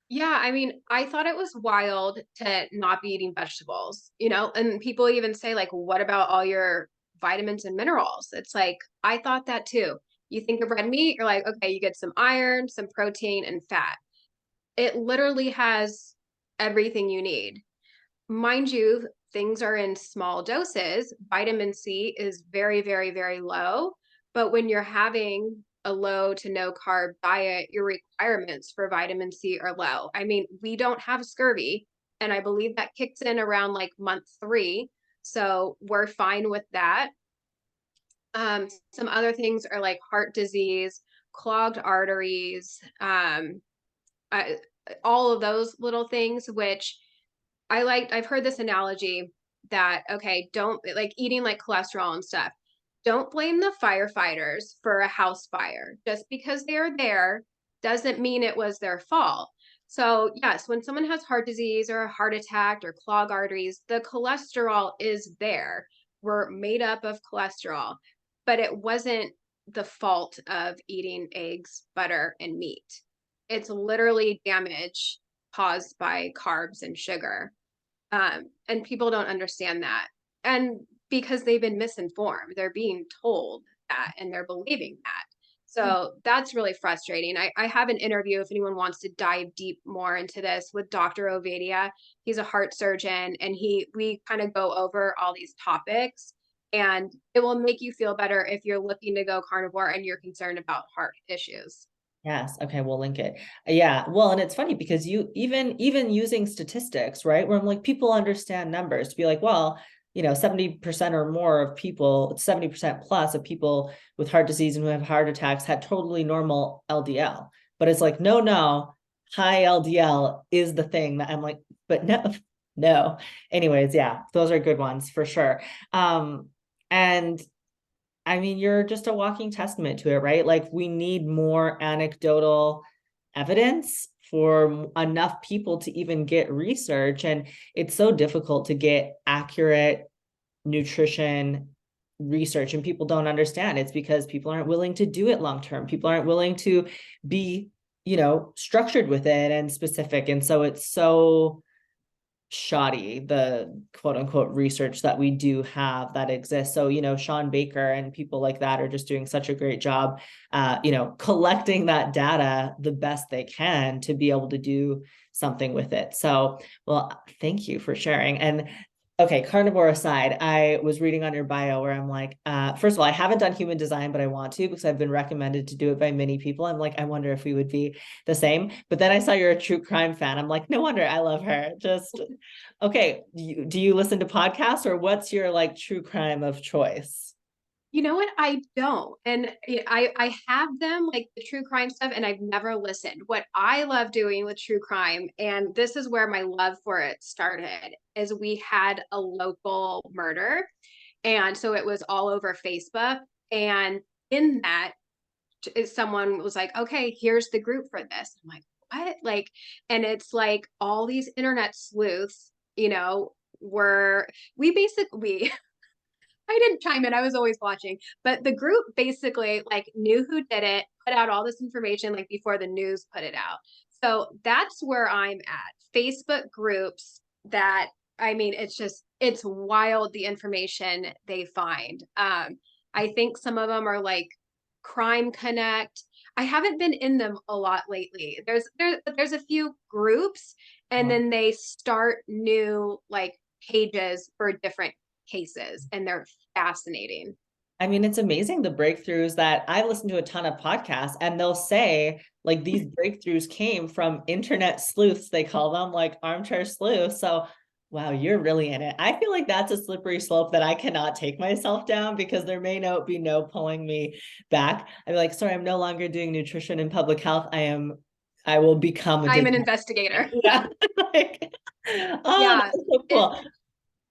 Yeah, I mean, I thought it was wild to not be eating vegetables, and people even say, like, what about all your vitamins and minerals? It's like, I thought that too. You think of red meat, you're like, okay, you get some iron, some protein, and fat. It literally has everything you need. Mind you, things are in small doses. Vitamin C is very, very, very low. But when you're having a low to no carb diet, your requirements for vitamin C are low. I mean, we don't have scurvy, and I believe that kicks in around like month 3. So we're fine with that. Some other things are like heart disease, clogged arteries, I, all of those little things, which I've heard this analogy that, okay, don't like eating like cholesterol and stuff. Don't blame the firefighters for a house fire. Just because they're there doesn't mean it was their fault. So, yes, when someone has heart disease or a heart attack or clogged arteries, the cholesterol is there. We're made up of cholesterol, but it wasn't the fault of eating eggs, butter, and meat. It's literally damage caused by carbs and sugar. And people don't understand that. And because they've been misinformed, they're being told that and they're believing that. So that's really frustrating. I have an interview if anyone wants to dive deep more into this with Dr. Ovadia. He's a heart surgeon and we kind of go over all these topics, and it will make you feel better if you're looking to go carnivore and you're concerned about heart issues. Yes. Okay. We'll link it. Yeah. Well, and it's funny because you even using statistics, right? Where I'm like, people understand numbers to be like, well, 70% or more of people, 70% plus of people with heart disease and who have heart attacks had totally normal LDL. But it's like, no, high LDL is the thing that I'm like, but no, no. Anyways, yeah, those are good ones for sure. And I mean, you're just a walking testament to it, right? Like, we need more anecdotal evidence for enough people to even get research. And it's so difficult to get accurate nutrition research, and people don't understand. It's because people aren't willing to do it long term. People aren't willing to be, structured with it and specific. And so it's so shoddy, the quote unquote research that we do have that exists. So, Sean Baker and people like that are just doing such a great job, collecting that data the best they can to be able to do something with it. So, well, thank you for sharing. And okay, carnivore aside, I was reading on your bio where I'm like, first of all, I haven't done human design, but I want to because I've been recommended to do it by many people. I'm like, I wonder if we would be the same. But then I saw you're a true crime fan. I'm like, no wonder, I love her. Just okay. Do you listen to podcasts, or what's your like true crime of choice? You know what? I don't. And I have them like the true crime stuff, and I've never listened. What I love doing with true crime, and this is where my love for it started, is we had a local murder. And so it was all over Facebook. And in that, someone was like, okay, here's the group for this. I'm like, what? Like, and it's like all these internet sleuths, were we basically I didn't chime in. I was always watching. But the group basically like knew who did it, put out all this information like before the news put it out. So that's where I'm at. Facebook groups that I mean, it's wild the information they find. I think some of them are like Crime Connect. I haven't been in them a lot lately. There's a few groups, and then they start new like pages for different cases, and they're fascinating. I mean, it's amazing the breakthroughs that I listen to a ton of podcasts, and they'll say like these breakthroughs came from internet sleuths, they call them, like armchair sleuths. So, wow, you're really in it. I feel like that's a slippery slope that I cannot take myself down because there may not be no pulling me back. I'd be like, sorry, I'm no longer doing nutrition and public health. I will become a I'm an digital. investigator. Yeah. Like, oh, Yeah. that's so It, cool.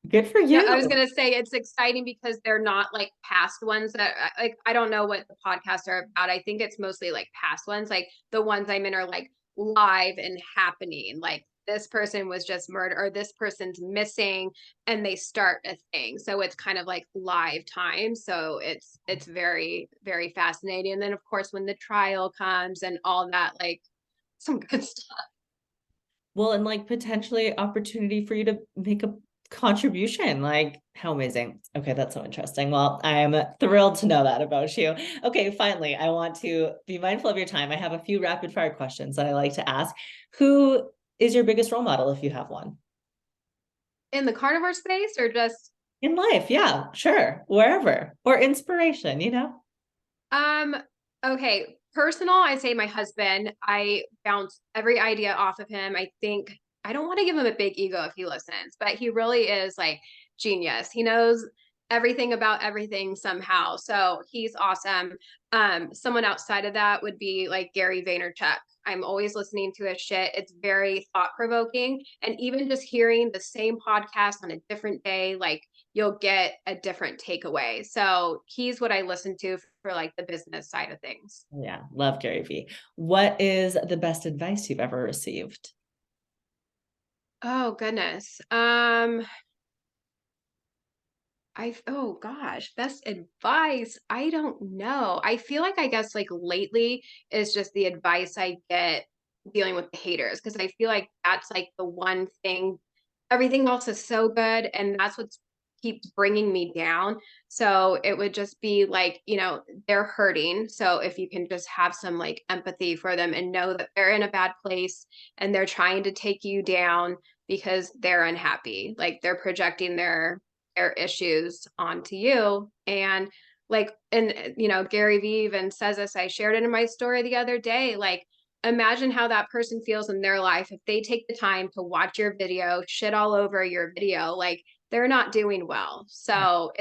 Good for yeah, I was you. gonna say it's exciting because they're not like past ones that like I don't know what the podcasts are about. I think it's mostly like past ones. Like the ones I'm in are like live and happening. Like this person was just murdered or this person's missing, and they start a thing. So it's kind of like live time. So it's very, very fascinating. And then of course when the trial comes and all that, like some good stuff. Well, and like potentially opportunity for you to make a contribution. Like, how amazing. Okay, that's so interesting. Well, I'm thrilled to know that about you. Okay, finally, I want to be mindful of your time. I have a few rapid fire questions that I like to ask. Who is your biggest role model if you have one? In the carnivore space or just In life, yeah, sure, wherever, or inspiration. Um, okay, personal, I say my husband. I bounce every idea off of him. I think I don't want to give him a big ego if he listens, but he really is like genius. He knows everything about everything somehow. So he's awesome. Someone outside of that would be like Gary Vaynerchuk. I'm always listening to his shit. It's very thought provoking. And even just hearing the same podcast on a different day, like you'll get a different takeaway. So he's what I listen to for like the business side of things. Yeah, love Gary Vee. What is the best advice you've ever received? Oh goodness. Oh gosh, best advice. I don't know. I feel like I guess like lately is just the advice I get dealing with the haters because I feel like that's like the one thing. Everything else is so good and that's what keeps bringing me down. So it would just be like, they're hurting. So if you can just have some like empathy for them and know that they're in a bad place and they're trying to take you down because they're unhappy, like they're projecting their issues onto you. And Gary Vee even says this, I shared it in my story the other day, like imagine how that person feels in their life if they take the time to watch your video, shit all over your video, like they're not doing well. So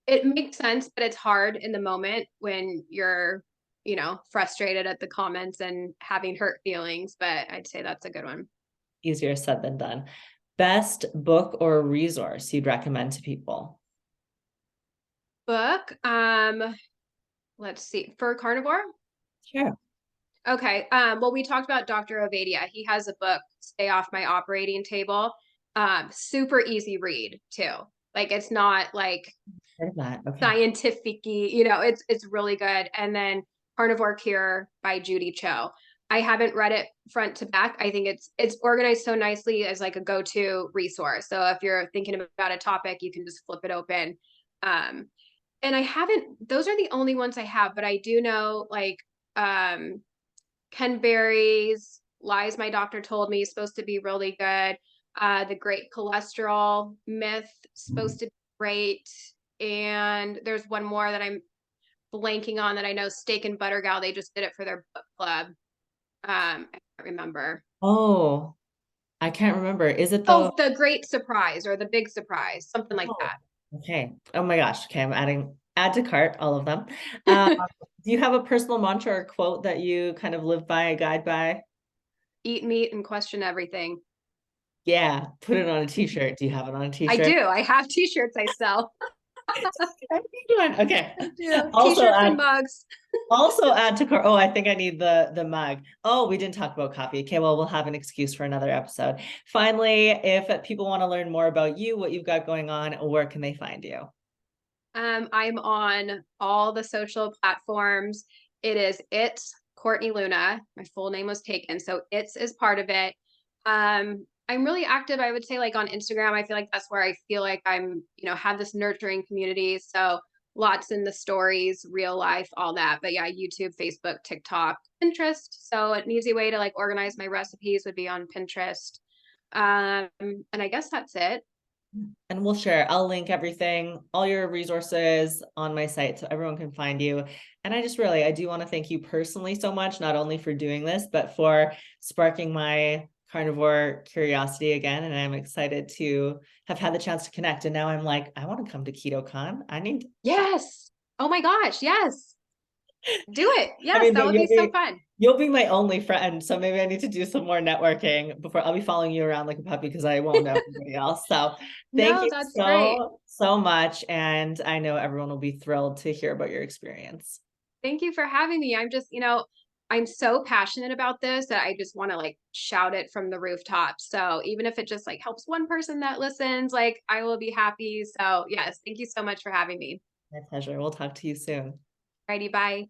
it makes sense, but it's hard in the moment when you're frustrated at the comments and having hurt feelings, but I'd say that's a good one. Easier said than done. Best book or resource you'd recommend to people? Book, let's see, for Carnivore. Sure. Okay. Well, we talked about Dr. Ovadia. He has a book, Stay Off My Operating Table. Super easy read too. Like it's not like Heard that. Okay. scientific-y, it's really good. And then Carnivore Cure by Judy Cho. I haven't read it front to back. I think it's organized so nicely as like a go-to resource. So if you're thinking about a topic, you can just flip it open. And I haven't, those are the only ones I have, but I do know like Ken Berry's Lies My Doctor Told Me is supposed to be really good. The Great Cholesterol Myth supposed to be great. And there's one more that I'm blanking on that I know, Steak and Butter Gal. They just did it for their book club. I can't remember. Oh, I can't remember. Is it the Oh, The Great Surprise or The Big Surprise, something like Oh, okay. Oh my gosh. Okay, I'm add to cart all of them. that. Do you have a personal mantra or quote that you kind of live by, guide by? Eat meat and question everything. Yeah, put it on a t-shirt. Do you have it on a I t-shirt? do. I have t-shirts I sell. I need one. Okay. I do. Also T-shirts and add mugs. add to cart. Oh, I think I need the mug. Oh, we didn't talk about coffee. Okay, well, we'll have an excuse for another episode. Finally, if people want to learn more about you, what you've got going on, where can they find you? I'm on all the social platforms. It's Courtney Luna. My full name was taken, so it's is part of it. I'm really active, I would say, like on Instagram. I feel like that's where I feel like I'm, have this nurturing community. So lots in the stories, real life, all that. But yeah, YouTube, Facebook, TikTok, Pinterest. So an easy way to like organize my recipes would be on Pinterest. And I guess that's it. And we'll share. I'll link everything, all your resources on my site so everyone can find you. And I do want to thank you personally so much, not only for doing this, but for sparking my carnivore curiosity again. And I'm excited to have had the chance to connect. And now I'm like, I want to come to KetoCon. Yes. Oh my gosh. Yes. Do it. I Yes, mean, that but would be so fun. you'll be my only friend. So maybe I need to do some more networking before I'll be following you around like a puppy because I won't know anybody else. So thank No, you that's great. so much. And I know everyone will be thrilled to hear about your experience. Thank you for having me. I'm just, I'm so passionate about this that I just want to like shout it from the rooftops. So even if it just like helps one person that listens, like I will be happy. So yes, thank you so much for having me. My pleasure. We'll talk to you soon. Alrighty, bye.